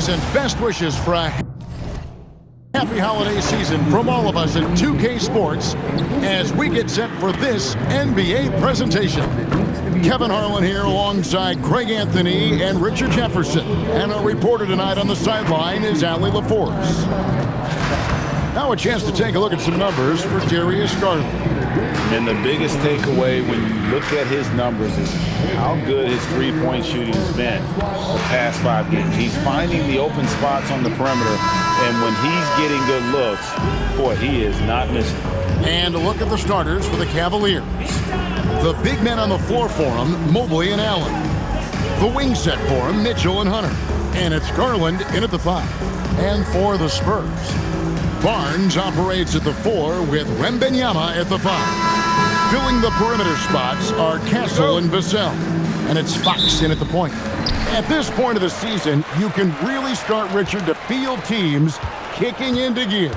and best wishes for a happy holiday season from all of us at 2K Sports as we get set for this NBA presentation. Kevin Harlan here alongside Craig Anthony and Richard Jefferson. And our reporter tonight on the sideline is Allie LaForce. Now a chance to take a look at some numbers for Darius Garland. And the biggest takeaway when you look at his numbers is how good his three-point shooting has been the past 5 games. He's finding the open spots on the perimeter, and when he's getting good looks, boy, he is not missing. And a look at the starters for the Cavaliers. The big men on the floor for him, Mobley and Allen. The wing set for him, Mitchell and Hunter. And it's Garland in at the 5. And for the Spurs, Barnes operates at the 4 with Wembanyama at the 5. Filling the perimeter spots are Castle and Vassell. And it's Fox in at the point. At this point of the season, you can really start, Richard, to feel teams kicking into gear.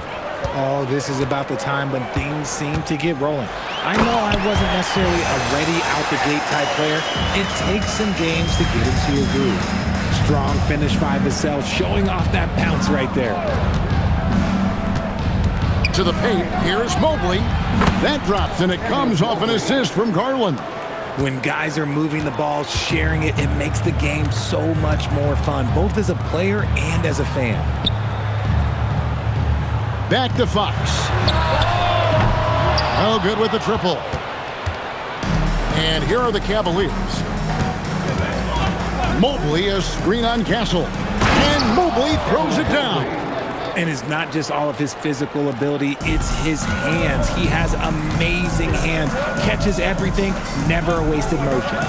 Oh, this is about the time when things seem to get rolling. I know I wasn't necessarily a ready-out-the-gate type player. It takes some games to get into your groove. Strong finish by Vassell, showing off that bounce right there. To the paint, here's Mobley. That drops, and it comes off an assist from Garland. When guys are moving the ball, sharing it, it makes the game so much more fun, both as a player and as a fan. Back to Fox. Oh, good with the triple. And here are the Cavaliers. Mobley, a screen on Castle. And Mobley throws it down. And it's not just all of his physical ability, it's his hands. He has amazing hands. Catches everything, never a wasted motion.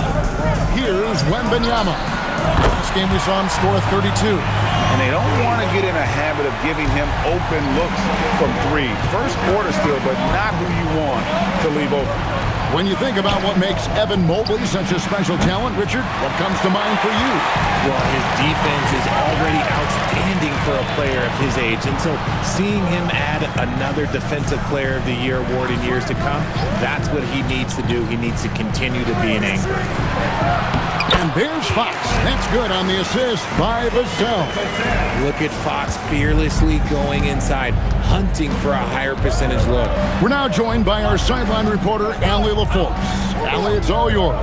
Here's Wembanyama. Last game we saw him score 32. And they don't want to get in a habit of giving him open looks from 3. First quarter still, but not who you want to leave open. When you think about what makes Evan Mobley such a special talent, Richard, what comes to mind for you? Well, his defense is already outstanding for a player of his age. And so seeing him add another Defensive Player of the Year award in years to come, that's what he needs to do. He needs to continue to be an anchor. And there's Fox. That's good on the assist by Vassell. Look at Fox fearlessly going inside, hunting for a higher percentage look. We're now joined by our sideline reporter, Allie LaForce. Allie, it's all yours.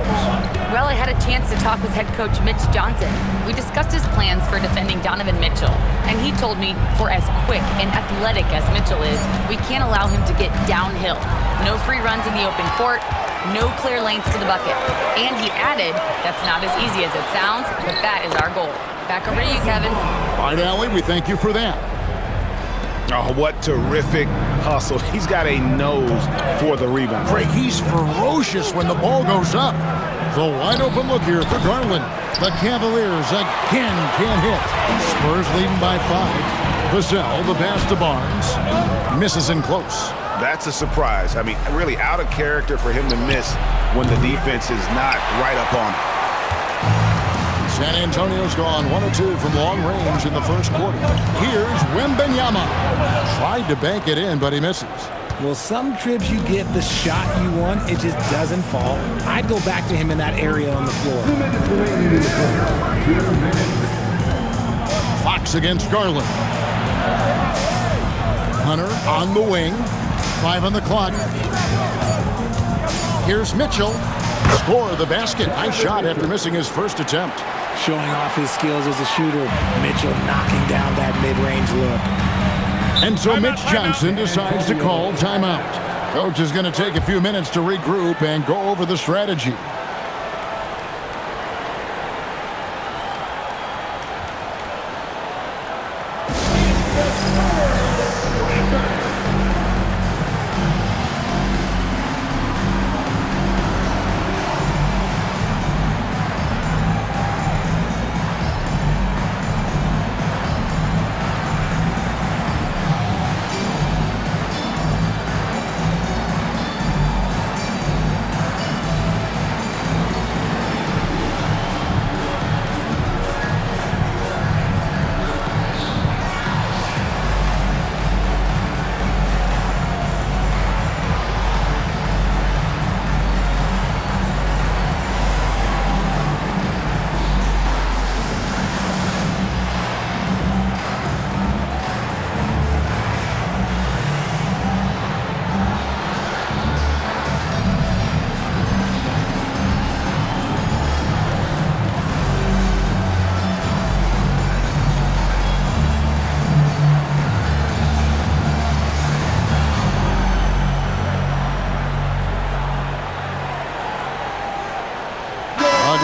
Well, I had a chance to talk with head coach Mitch Johnson. We discussed his plans for defending Donovan Mitchell, and he told me for as quick and athletic as Mitchell is, we can't allow him to get downhill. No free runs in the open court, no clear lanes to the bucket. And he added, that's not as easy as it sounds, but that is our goal. Back over to you, Kevin. All right, Allie, we thank you for that. Oh, what terrific hustle. He's got a nose for the rebound. Craig, he's ferocious when the ball goes up. The wide open look here for Garland. The Cavaliers again can't hit. Spurs leading by 5. Vassell, the pass to Barnes. Misses in close. That's a surprise. I mean, really out of character for him to miss when the defense is not right up on him. San Antonio's gone 1 of 2 from long range in the first quarter. Here's Wembanyama. Tried to bank it in, but he misses. Well, some trips you get the shot you want, it just doesn't fall. I'd go back to him in that area on the floor. Fox against Garland. Hunter on the wing. 5 on the clock. Here's Mitchell. Score the basket. Nice shot after missing his first attempt. Showing off his skills as a shooter. Mitchell knocking down that mid-range look. And so Mitch Johnson decides to call timeout. Coach is going to take a few minutes to regroup and go over the strategy.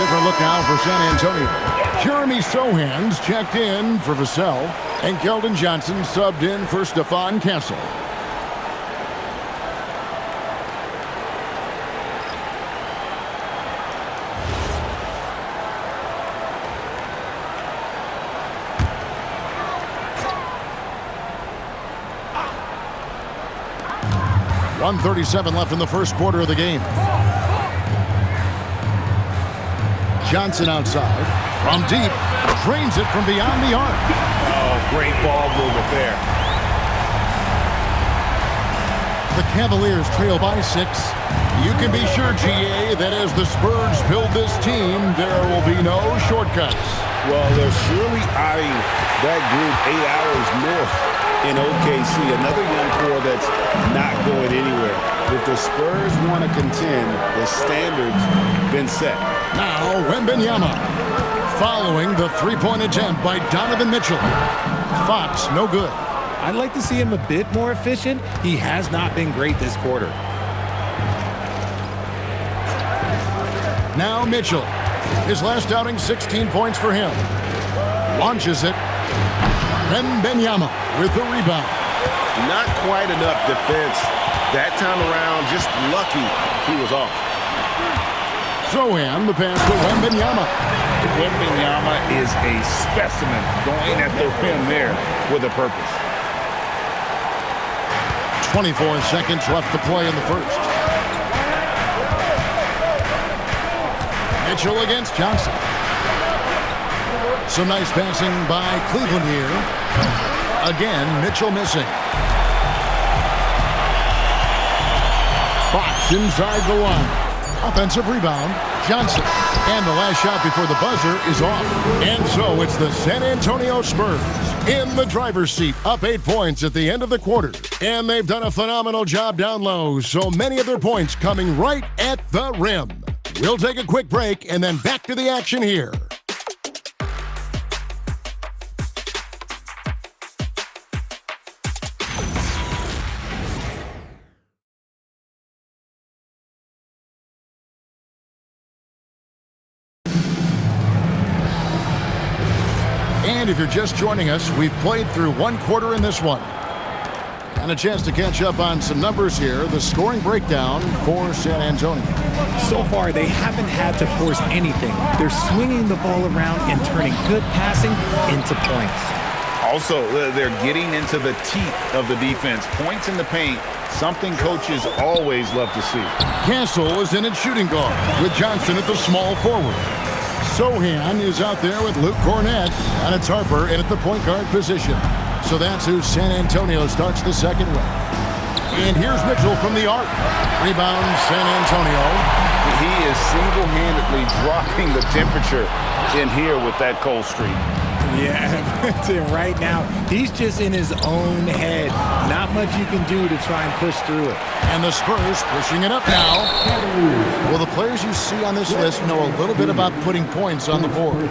different look now for San Antonio. Jeremy Sohan's checked in for Vassell, and Keldon Johnson subbed in for Stephon Castle. .137 left in the first quarter of the game. Johnson outside, from deep, drains it from beyond the arc. Oh, great ball movement there. The Cavaliers trail by 6. You can be sure, GA, that as the Spurs build this team, there will be no shortcuts. Well, they're surely eyeing that group 8 hours north in OKC, another young core that's not going anywhere. If the Spurs want to contend, the standard's been set. Now, Wembanyama, following the three-point attempt by Donovan Mitchell. Fox, no good. I'd like to see him a bit more efficient. He has not been great this quarter. Now Mitchell. His last outing, 16 points for him. Launches it. Wembanyama with the rebound. Not quite enough defense. That time around, just lucky he was off. Sohan, the pass to Wembanyama. Wembanyama is a specimen going at the rim there with a purpose. 24 seconds left to play in the first. Mitchell against Johnson. Some nice passing by Cleveland here. Again, Mitchell missing. Fox inside the line. Offensive rebound, Johnson. And the last shot before the buzzer is off. And so it's the San Antonio Spurs in the driver's seat, up 8 points at the end of the quarter. And they've done a phenomenal job down low, so many of their points coming right at the rim. We'll take a quick break and then back to the action here. And if you're just joining us, we've played through one quarter in this one. And a chance to catch up on some numbers here. The scoring breakdown for San Antonio. So far, they haven't had to force anything. They're swinging the ball around and turning good passing into points. Also, they're getting into the teeth of the defense. Points in the paint, something coaches always love to see. Castle is in at shooting guard with Johnson at the small forward. Sohan is out there with Luke Cornett, and it's Harper in at the point guard position. So that's who San Antonio starts the second with. And here's Mitchell from the arc. Rebound, San Antonio. He is single-handedly dropping the temperature in here with that cold streak. Yeah, right now, he's just in his own head. Not much you can do to try and push through it. And the Spurs pushing it up now. Well, the players you see on this list know a little bit about putting points on the board.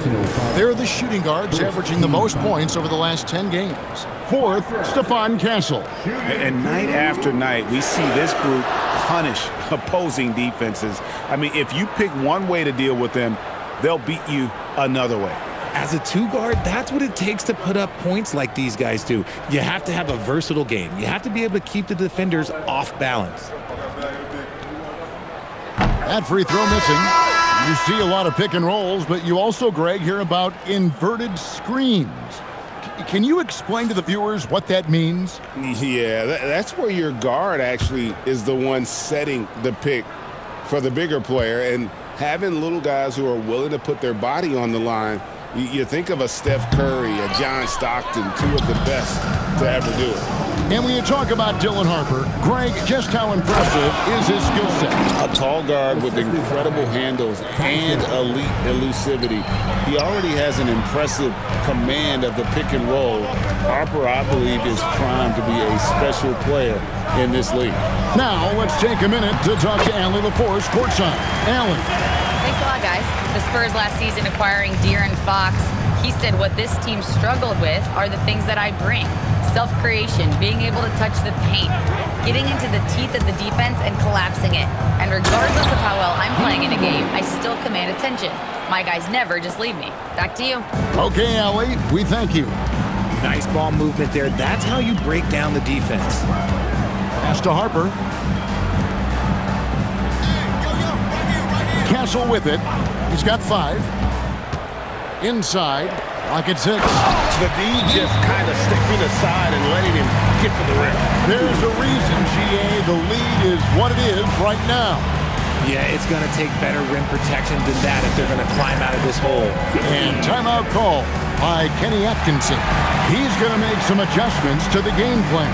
They're the shooting guards averaging the most points over the last 10 games. Fourth, Stephon Castle. And night after night, we see this group punish opposing defenses. I mean, if you pick one way to deal with them, they'll beat you another way. As a two-guard, that's what it takes to put up points like these guys do. You have to have a versatile game. You have to be able to keep the defenders off balance. That free throw missing. You see a lot of pick and rolls, but you also, Greg, hear about inverted screens. Can you explain to the viewers what that means? Yeah, that's where your guard actually is the one setting the pick for the bigger player, and having little guys who are willing to put their body on the line. You think of a Steph Curry, a John Stockton, two of the best to ever do it. And when you talk about Dylan Harper, Greg, just how impressive is his skill set? A tall guard with incredible handles and elite elusivity. He already has an impressive command of the pick and roll. Harper, I believe, is primed to be a special player in this league. Now, let's take a minute to talk to Allie LaForce courtside. Allie. Thanks a lot, guys. The Spurs last season acquiring De'Aaron Fox. He said what this team struggled with are the things that I bring. Self-creation, being able to touch the paint, getting into the teeth of the defense and collapsing it. And regardless of how well I'm playing in a game, I still command attention. My guys never just leave me. Back to you. Okay, Allie, we thank you. Nice ball movement there. That's how you break down the defense. Pass to Harper. Castle with it. He's got 5. Inside. Rocket 6. The D just kind of stepping aside and letting him get to the rim. There's a reason, GA. The lead is what it is right now. Yeah, it's going to take better rim protection than that if they're going to climb out of this hole. And timeout call by Kenny Atkinson. He's going to make some adjustments to the game plan.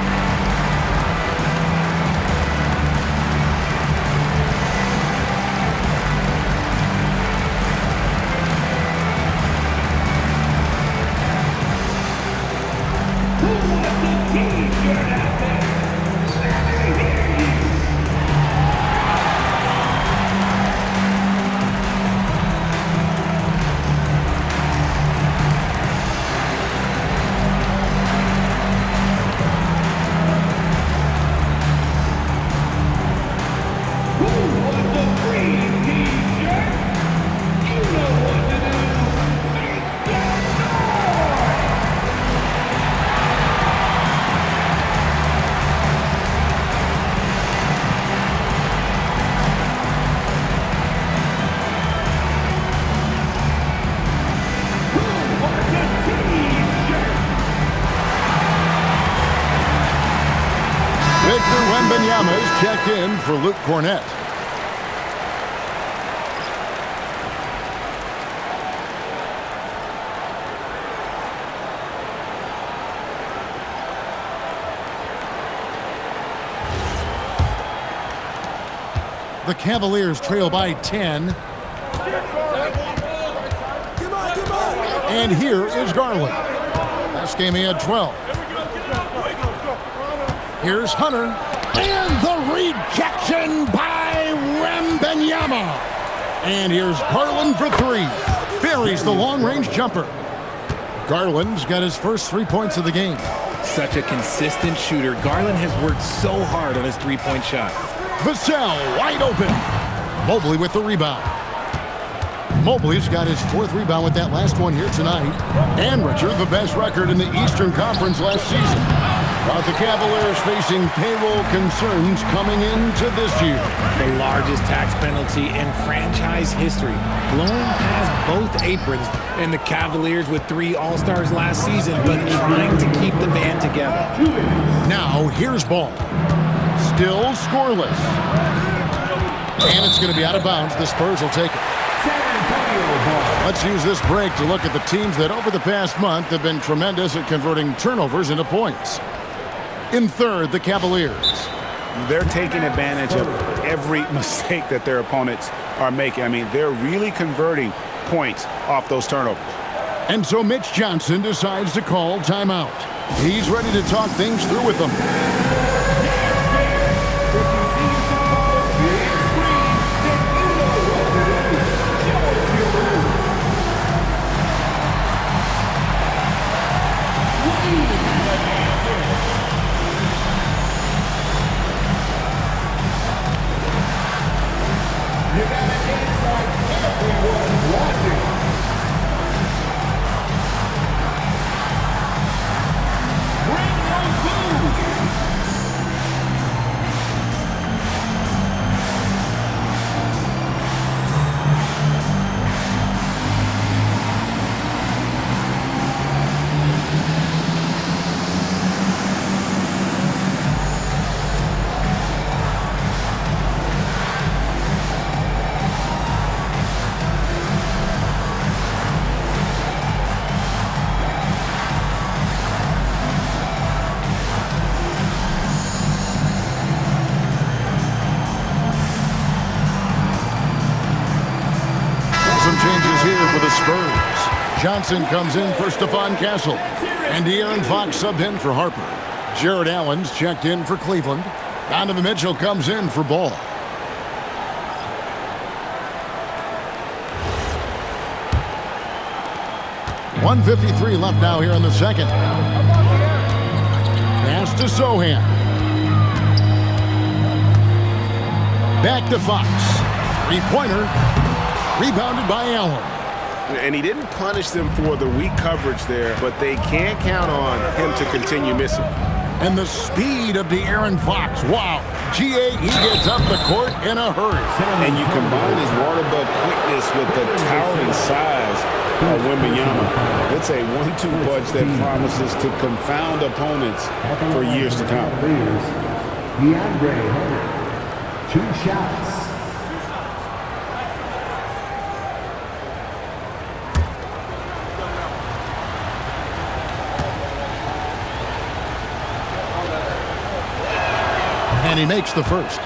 Is checked in for Luke Cornett. The Cavaliers trail by 10. And here is Garland. Last game he had 12. Here's Hunter. And the rejection by Wembanyama. And here's Garland for 3. Buries the long-range jumper. Garland's got his first 3 points of the game. Such a consistent shooter. Garland has worked so hard on his three-point shot. Vassell wide open. Mobley with the rebound. Mobley's got his 4th rebound with that last one here tonight. And Richard, the best record in the Eastern Conference last season. But the Cavaliers facing payroll concerns coming into this year. The largest tax penalty in franchise history, blowing past both aprons, and the Cavaliers with 3 All-Stars last season, but trying to keep the band together. Now here's ball. Still scoreless. And it's going to be out of bounds. The Spurs will take it. Let's use this break to look at the teams that over the past month have been tremendous at converting turnovers into points. In third, the Cavaliers. They're taking advantage of every mistake that their opponents are making. I mean, they're really converting points off those turnovers. And so Mitch Johnson decides to call timeout. He's ready to talk things through with them. Spurs. Johnson comes in for Stephon Castle. And De'Aaron Fox subbed in for Harper. Jared Allen's checked in for Cleveland. Donovan Mitchell comes in for Ball. .153 left now here in the second. Pass to Sohan. Back to Fox. Three-pointer. Rebounded by Allen. And he didn't punish them for the weak coverage there, but they can't count on him to continue missing. And the speed of De'Aaron Fox. Wow. G.A., he gets up the court in a hurry. And you combine his water bug quickness with the towering size of Wembanyama. It's a 1-2 punch that promises to confound opponents for years to come. DeAndre, 2 shots. And he makes the first.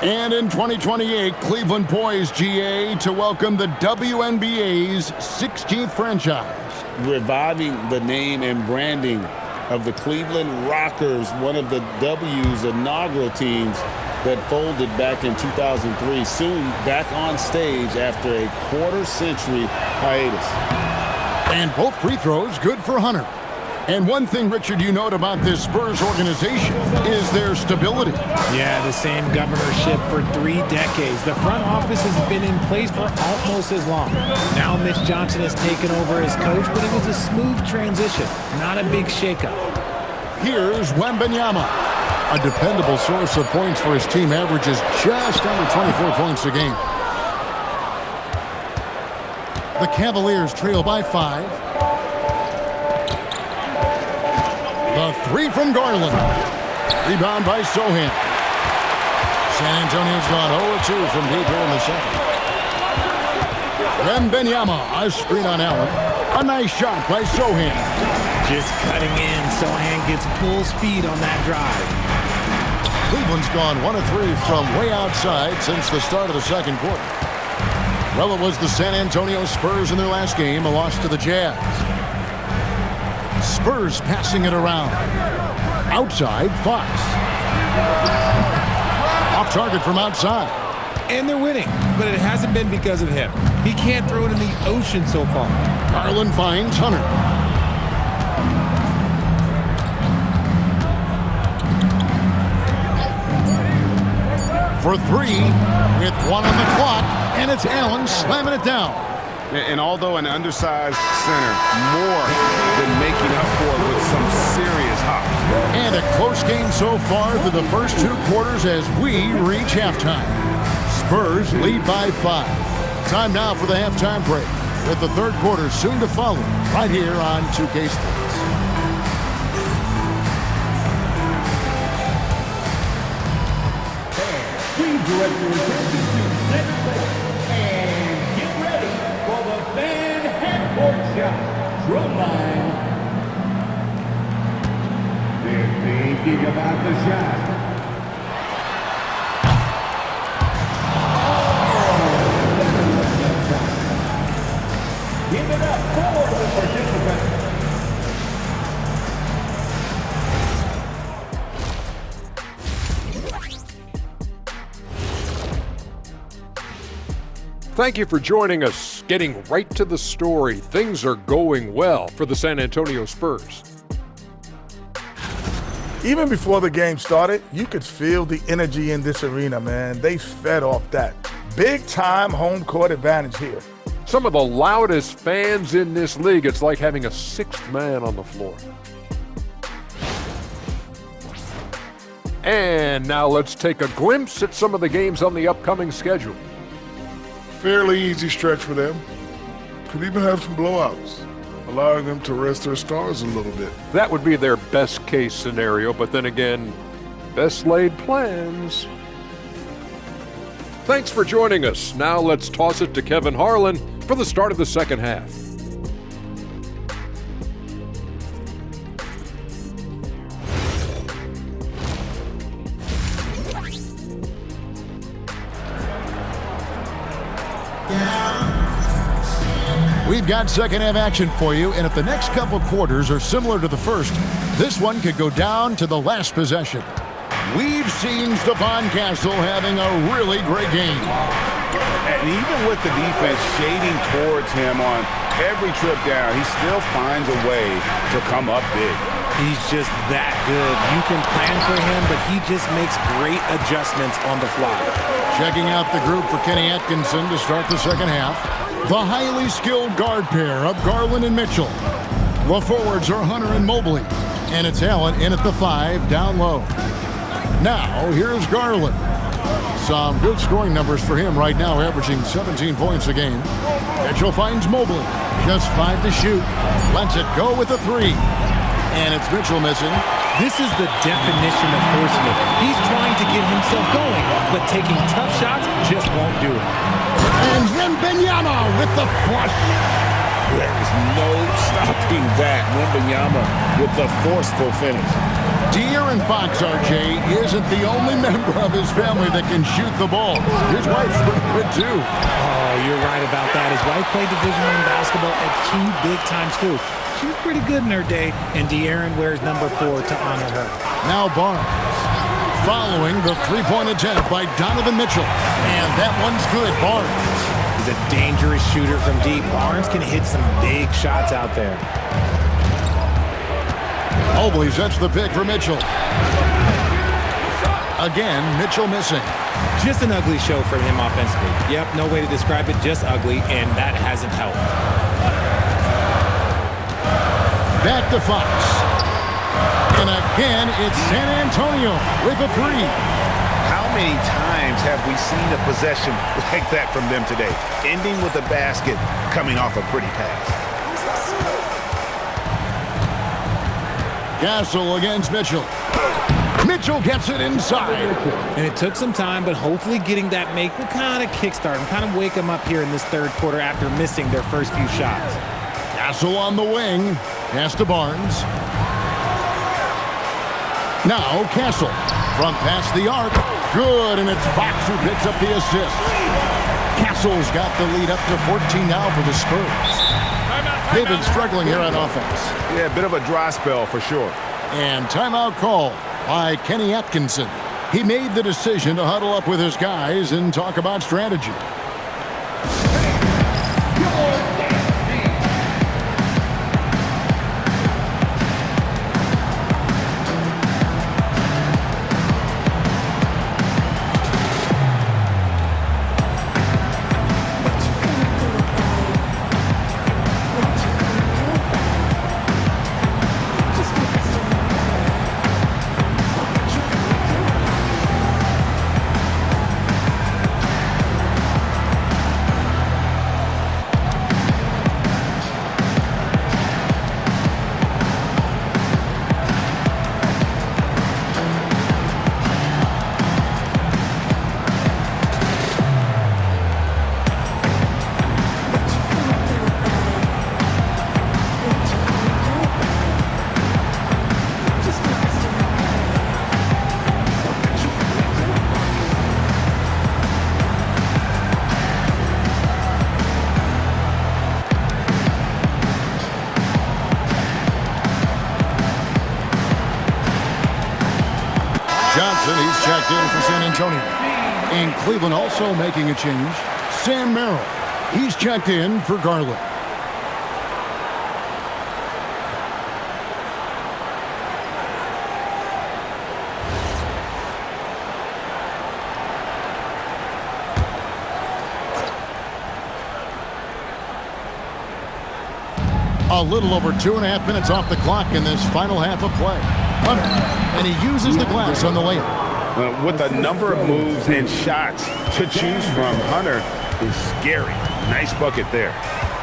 And in 2028, Cleveland poised, GA, to welcome the WNBA's 16th franchise. Reviving the name and branding of the Cleveland Rockers, one of the W's inaugural teams that folded back in 2003, soon back on stage after a quarter-century hiatus. And both free throws good for Hunter. And one thing, Richard, you note about this Spurs organization is their stability. Yeah, the same governorship for 3 decades. The front office has been in place for almost as long. Now Mitch Johnson has taken over as coach, but it was a smooth transition, not a big shakeup. Here's Wembanyama. A dependable source of points for his team, averages just under 24 points a game. The Cavaliers trail by 5. The 3 from Garland. Rebound by Sohan. San Antonio's gone 0-2 from deep here in the second. Wembanyama, a screen on Allen. A nice shot by Sohan. Just cutting in. Sohan gets full speed on that drive. Cleveland's gone 1-3 from way outside since the start of the second quarter. Well, it was the San Antonio Spurs in their last game, a loss to the Jazz. Spurs passing it around. Outside, Fox. Off target from outside. And they're winning, but it hasn't been because of him. He can't throw it in the ocean so far. Garland finds Hunter. For 3, with 1 on the clock, and it's Allen slamming it down. And although an undersized center, more than making up for it with some serious hops. And a close game so far through the first 2 quarters as we reach halftime. Spurs lead by 5. Time now for the halftime break, with the third quarter soon to follow, right here on 2K Sports. Please direct your attention to center court and get ready for the fan half-court shot. Drum line. They're thinking about the shot. Give it up for the participant. Thank you for joining us. Getting right to the story, things are going well for the San Antonio Spurs. Even before the game started, you could feel the energy in this arena, man. They fed off that. Big-time home court advantage here. Some of the loudest fans in this league. It's like having a 6th man on the floor. And now let's take a glimpse at some of the games on the upcoming schedule. Fairly easy stretch for them. Could even have some blowouts, allowing them to rest their stars a little bit. That would be their best case scenario, but then again, best laid plans. Thanks for joining us. Now let's toss it to Kevin Harlan for the start of the second half. We've got second half action for you, and if the next couple quarters are similar to the first, this one could go down to the last possession. We've seen Stephon Castle having a really great game. And even with the defense shading towards him on every trip down, he still finds a way to come up big. He's just that good. You can plan for him, but he just makes great adjustments on the fly. Checking out the group for Kenny Atkinson to start the second half. The highly skilled guard pair of Garland and Mitchell. The forwards are Hunter and Mobley. And it's Allen in at the 5, down low. Now, here's Garland. Some good scoring numbers for him right now, averaging 17 points a game. Mitchell finds Mobley. Just 5 to shoot. Lets it go with a 3. And it's Mitchell missing. This is the definition of forcing it. He's trying to get himself going, but taking tough shots just won't do it. And Wembanyama with the flush. There's no stopping that. Wembanyama with the forceful finish. De'Aaron Fox, RJ, isn't the only member of his family that can shoot the ball. His wife's pretty good, too. Oh, you're right about that. His wife played Division I basketball at 2 big-time schools. She was pretty good in her day, and De'Aaron wears number 4 to honor her. Now Barnes, following the three-point attempt by Donovan Mitchell. And that one's good, Barnes. He's a dangerous shooter from deep. Barnes can hit some big shots out there. Mobley sets the pick for Mitchell. Again, Mitchell missing. Just an ugly show from him offensively. Yep, no way to describe it, just ugly, and that hasn't helped. Back to Fox. And again, it's San Antonio with a 3. How many times have we seen a possession like that from them today? Ending with a basket, coming off a pretty pass. Castle against Mitchell. Mitchell gets it inside. And it took some time, but hopefully getting that make will kind of kickstart him, kind of wake him up here in this third quarter after missing their first few shots. Castle on the wing. Pass to Barnes. Now Castle from past the arc. Good, and it's Fox who picks up the assist. Castle's got the lead up to 14 now for the Spurs. They've been struggling here on offense. Yeah, a bit of a dry spell for sure. And timeout call by Kenny Atkinson. He made the decision to huddle up with his guys and talk about strategy. Johnson, he's checked in for San Antonio. And Cleveland also making a change. Sam Merrill, he's checked in for Garland. A little over 2.5 minutes off the clock in this final half of play. Hunter, and he uses the glass on the layup. With a number of moves and shots to choose from, Hunter is scary. Nice bucket there.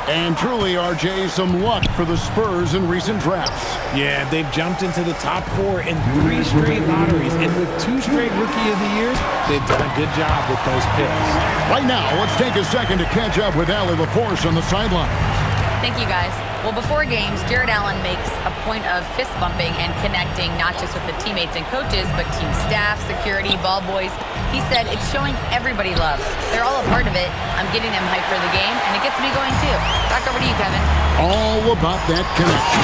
And truly, RJ, some luck for the Spurs in recent drafts. Yeah, they've jumped into the top 4 in 3 straight lotteries. And with 2 straight Rookie of the Years, they've done a good job with those picks. Right now, let's take a second to catch up with Allie LaForce on the sideline. Thank you, guys. Well, before games, Jared Allen makes a point of fist bumping and connecting not just with the teammates and coaches, but team staff, security, ball boys. He said it's showing everybody love. They're all a part of it. I'm getting them hyped for the game, and it gets me going too. Back over to you, Kevin. All about that connection.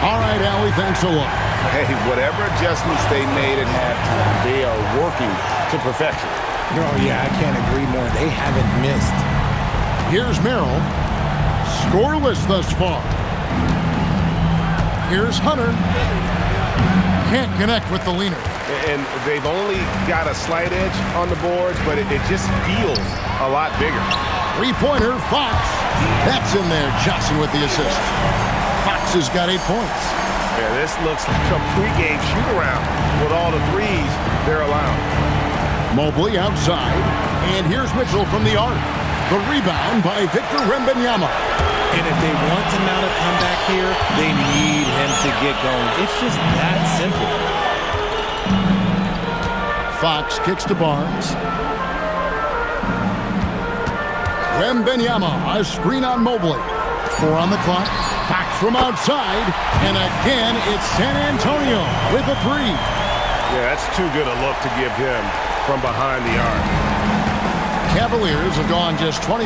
All right, Allie, thanks a lot. Hey, whatever adjustments they made at halftime, they are working to perfection. Oh, yeah, I can't agree more. They haven't missed. Here's Merrill. Scoreless thus far. Here's Hunter. Can't connect with the leaner. And they've only got a slight edge on the boards, but it just feels a lot bigger. Three-pointer, Fox. That's in there. Johnson with the assist. Fox has got 8 points. Yeah, this looks like a pregame shoot-around with all the threes they're allowing. Mobley outside. And here's Mitchell from the arc. The rebound by Victor Wembanyama. And if they want to mount a comeback here, they need him to get going. It's just that simple. Fox kicks to Barnes. Wembanyama, a screen on Mobley. 4 on the clock. Fox from outside. And again, it's San Antonio with a 3. Yeah, that's too good a look to give him from behind the arc. Cavaliers have gone just 25%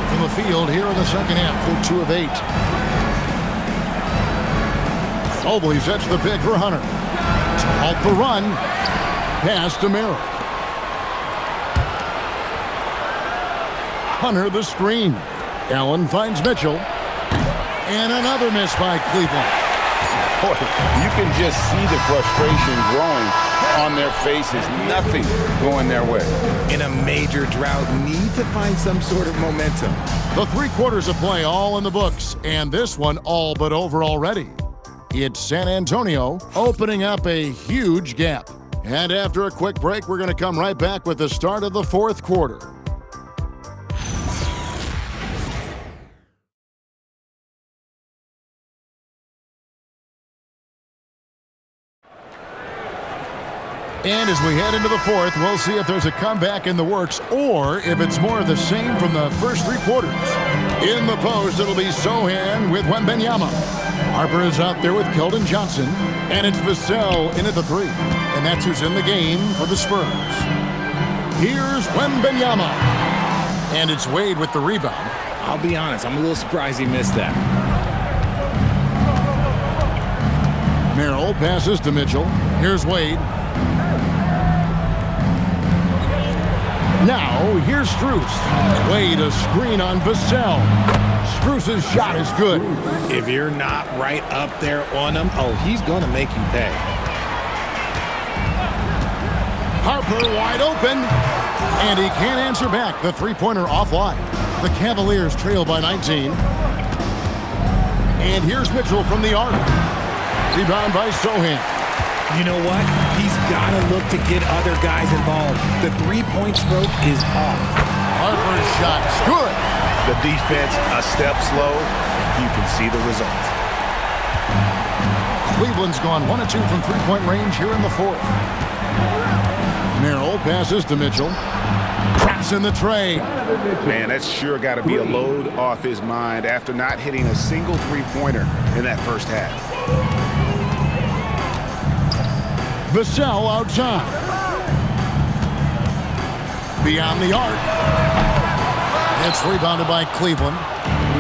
from the field here in the second half. They're 2 of 8. Mobley sets the pick for Hunter. To halt the run. Pass to Merrill. Hunter the screen. Allen finds Mitchell. And another miss by Cleveland. Boy, you can just see the frustration growing on their faces. Nothing going their way. In a major drought, need to find some sort of momentum. The 3 quarters of play all in the books, and this one all but over already. It's San Antonio opening up a huge gap. And after a quick break, we're going to come right back with the start of the 4th quarter. And as we head into the 4th, we'll see if there's a comeback in the works or if it's more of the same from the first 3 quarters. In the post, it'll be Sohan with Wembanyama. Harper is out there with Keldon Johnson. And it's Vassell in at the 3. And that's who's in the game for the Spurs. Here's Wembanyama. And it's Wade with the rebound. I'll be honest, I'm a little surprised he missed that. Merrill passes to Mitchell. Here's Wade. Now, here's Strus. Wade, a screen on Vassell. Strus's shot is good. If you're not right up there on him, oh, he's going to make you pay. Harper wide open. And he can't answer back. The three-pointer offline. The Cavaliers trail by 19. And here's Mitchell from the arc. Rebound by Sohan. You know what? He's got to look to get other guys involved. The three-point stroke is off. Harper's shot's good. The defense a step slow. You can see the result. Cleveland's gone 1 of 2 from three-point range here in the 4th. Merrill passes to Mitchell. Traps in the tray. Man, that's sure got to be a load off his mind after not hitting a single three-pointer in that first half. Vassell outside. Beyond the arc. It's rebounded by Cleveland.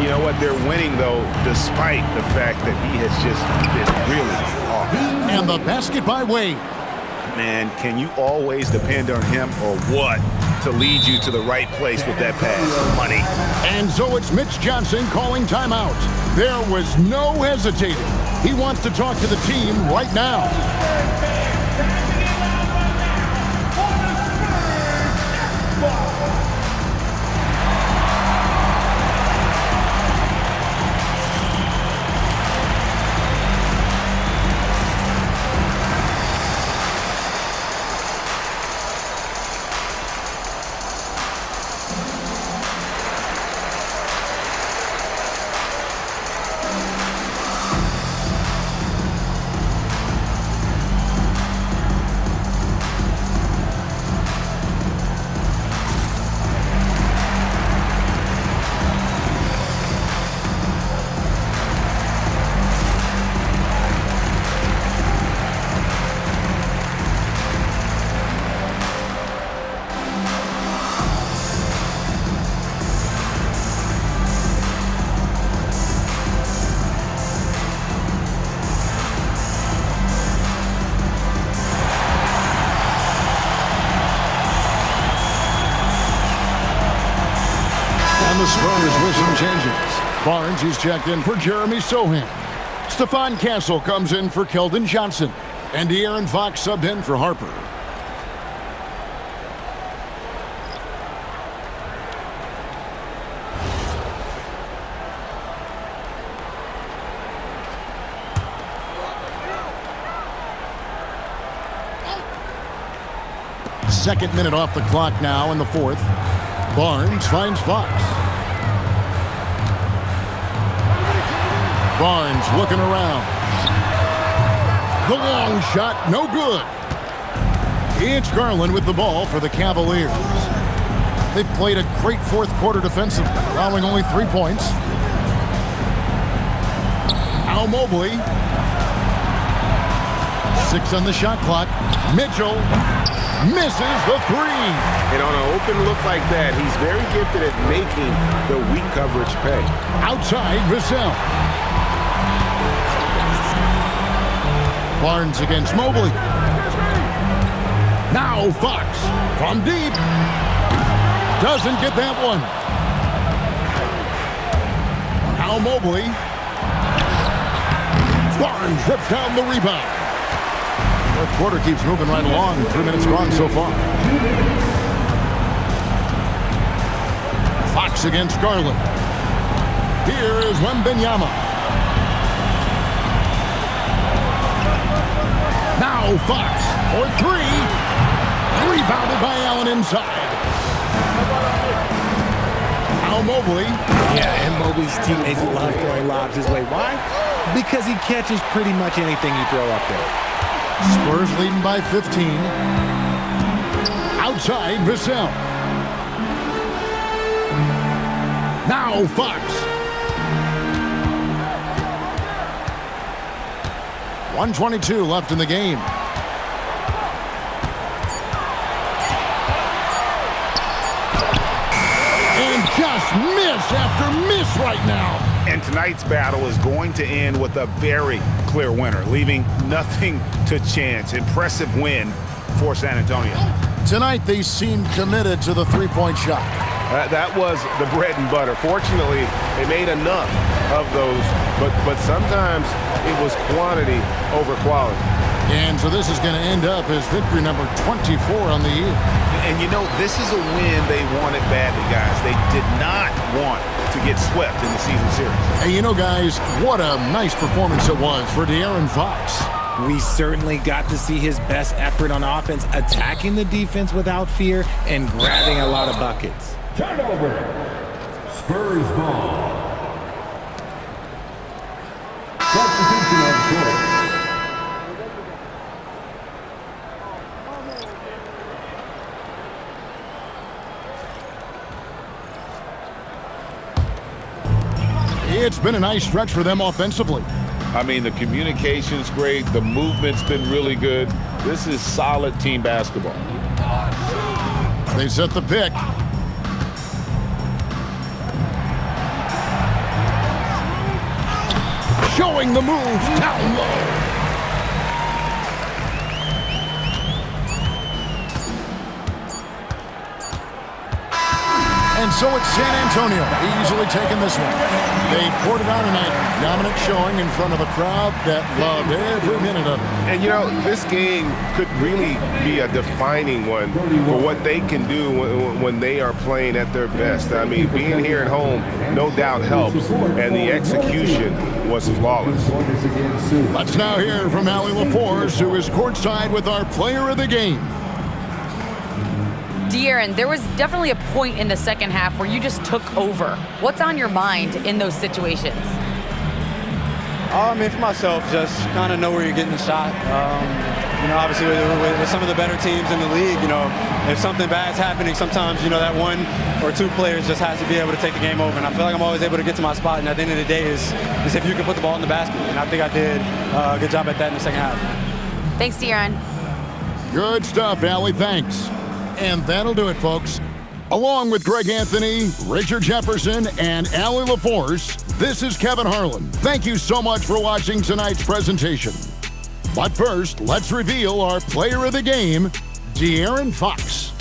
You know what? They're winning, though, despite the fact that he has just been really off. And the basket by Wade. Man, can you always depend on him or what to lead you to the right place with that pass? Money. And so it's Mitch Johnson calling timeout. There was no hesitating. He wants to talk to the team right now. The Spurs with some changes. Barnes, he's checked in for Jeremy Sohan. Stephon Castle comes in for Keldon Johnson. And De'Aaron Fox subbed in for Harper. Second minute off the clock now in the fourth. Barnes finds Fox. Barnes looking around. The long shot, no good. It's Garland with the ball for the Cavaliers. They've played a great fourth quarter defensively, allowing only 3 points. Now Mobley. 6 on the shot clock. Mitchell misses the three. And on an open look like that, he's very gifted at making the weak coverage pay. Outside Vassell. Barnes against Mobley. Now Fox from deep. Doesn't get that one. Now Mobley. Barnes rips down the rebound. Fourth quarter keeps moving right along. 3 minutes gone so far. Fox against Garland. Here is Wembanyama. Now Fox for three. Rebounded by Allen inside. Now Mobley. Yeah, and Mobley's teammates love throwing lobs his way. Why? Because he catches pretty much anything you throw up there. Spurs leading by 15. Outside Vassell. Now Fox. 1:22 left in the game. And just miss after miss right now. And tonight's battle is going to end with a very clear winner, leaving nothing to chance. Impressive win for San Antonio. Tonight they seem committed to the three-point shot. That was the bread and butter. Fortunately, they made enough of those, but sometimes it was quantity over quality. And so this is going to end up as victory number 24 on the year. And you know, this is a win they wanted badly, guys. They did not want to get swept in the season series. Hey, you know, guys, what a nice performance it was for De'Aaron Fox. We certainly got to see his best effort on offense, attacking the defense without fear and grabbing a lot of buckets. Turnover. Spurs ball. Substitution on court. It's been a nice stretch for them offensively. I mean, the communication's great. The movement's been really good. This is solid team basketball. They set the pick. Showing the moves down low. And so it's San Antonio easily taking this one. They poured it on tonight. Dominant showing in front of a crowd that loved every minute of it. And you know, this game could really be a defining one for what they can do when they are playing at their best. I mean, being here at home no doubt helps, and the execution was flawless. Let's now hear from Allie LaForce, who is courtside with our player of the game. De'Aaron, there was definitely a point in the second half where you just took over. What's on your mind in those situations? I mean, for myself, just kind of know where you're getting the shot. You know, obviously with some of the better teams in the league, you know, if something bad's happening, sometimes, you know, that one or two players just has to be able to take the game over. And I feel like I'm always able to get to my spot. And at the end of the day is if you can put the ball in the basket. And I think I did a good job at that in the second half. Thanks, De'Aaron. Good stuff, Allie. Thanks. And that'll do it, folks. Along with Greg Anthony, Richard Jefferson, and Allie LaForce, this is Kevin Harlan. Thank you so much for watching tonight's presentation. But first, let's reveal our player of the game, De'Aaron Fox.